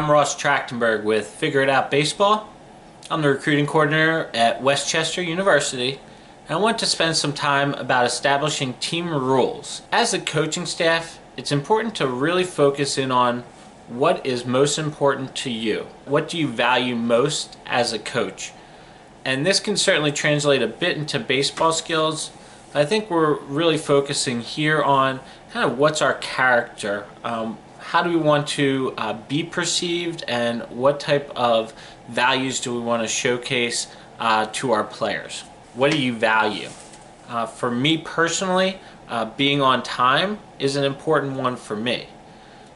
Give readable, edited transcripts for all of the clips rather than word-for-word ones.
I'm Ross Trachtenberg with Figure It Out Baseball. I'm the recruiting coordinator at Westchester University, and I want to spend some time about establishing team rules. As a coaching staff, it's important to really focus in on what is most important to you. What do you value most as a coach? And this can certainly translate a bit into baseball skills. I think we're really focusing here on kind of what's our character. How do we want to be perceived, and what type of values do we want to showcase to our players? What do you value? For me personally, being on time is an important one for me.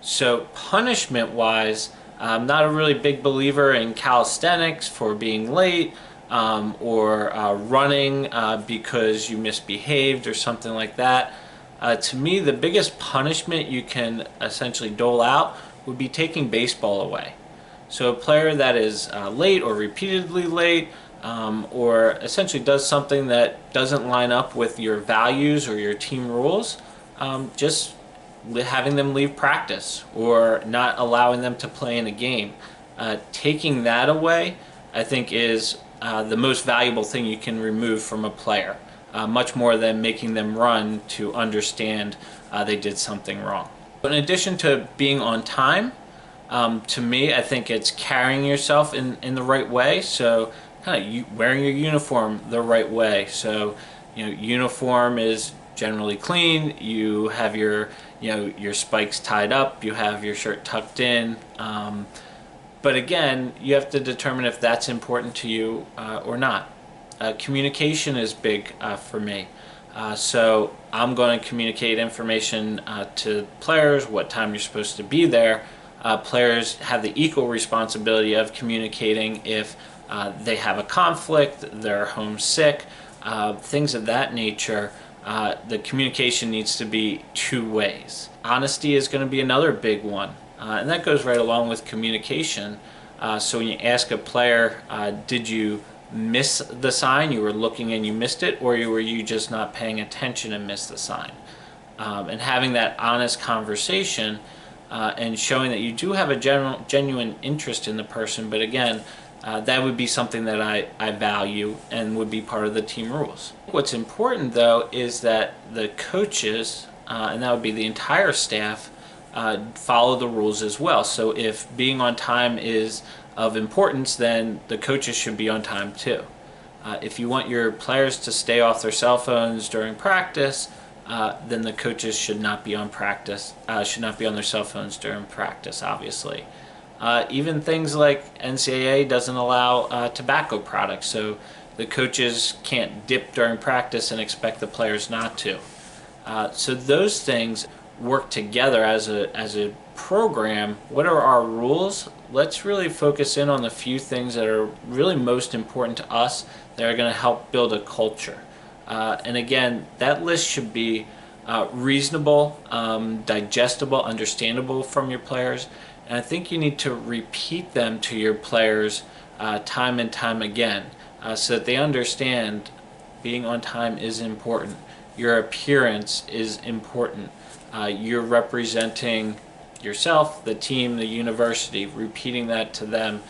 So punishment-wise, I'm not a really big believer in calisthenics for being late or running because you misbehaved or something like that. To me, the biggest punishment you can essentially dole out would be taking baseball away. So a player that is late or repeatedly late or essentially does something that doesn't line up with your values or your team rules, just having them leave practice or not allowing them to play in a game. Taking that away, I think, is the most valuable thing you can remove from a player. Much more than making them run to understand they did something wrong. In addition to being on time, to me, I think it's carrying yourself in the right way. So kind of wearing your uniform the right way. So uniform is generally clean. You have your your spikes tied up. You have your shirt tucked in. But again, you have to determine if that's important to you or not. Communication is big for me. So I'm going to communicate information to players, what time you're supposed to be there. Players have the equal responsibility of communicating if they have a conflict, they're homesick, things of that nature. The communication needs to be two ways. Honesty is going to be another big one, and that goes right along with communication. So when you ask a player, did you miss the sign, you were looking and you missed it, or were you just not paying attention and missed the sign? And having that honest conversation and showing that you do have a genuine interest in the person, but again, that would be something that I value and would be part of the team rules. What's important though is that the coaches, and that would be the entire staff, follow the rules as well. So if being on time is of importance, then the coaches should be on time too. If you want your players to stay off their cell phones during practice, then the coaches should not be on their cell phones during practice, obviously. Even things like NCAA doesn't allow tobacco products, so the coaches can't dip during practice and expect the players not to. So those things work together as a program. What are our rules? Let's really focus in on the few things that are really most important to us that are going to help build a culture. And again, that list should be reasonable, digestible, understandable from your players. And I think you need to repeat them to your players time and time again so that they understand being on time is important. Your appearance is important. You're representing yourself, the team, the university. Repeating that to them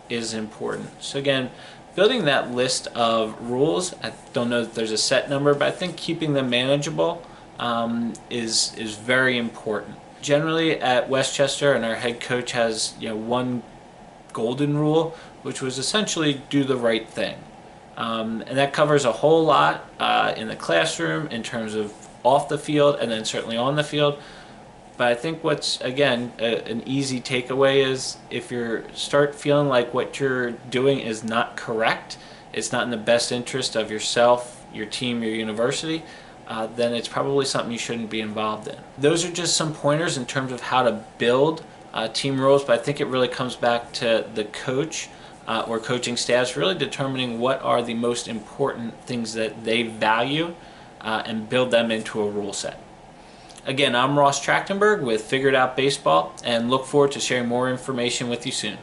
is important. So again, building that list of rules, I don't know that there's a set number, but I think keeping them manageable is very important. Generally at Westchester, and our head coach has one golden rule, which was essentially do the right thing. And that covers a whole lot in the classroom in terms of off the field and then certainly on the field. But I think what's, again, an easy takeaway is if you start feeling like what you're doing is not correct, it's not in the best interest of yourself, your team, your university, then it's probably something you shouldn't be involved in. Those are just some pointers in terms of how to build team rules, but I think it really comes back to the coach or coaching staffs really determining what are the most important things that they value and build them into a rule set. Again, I'm Ross Trachtenberg with Figure It Out Baseball, and look forward to sharing more information with you soon.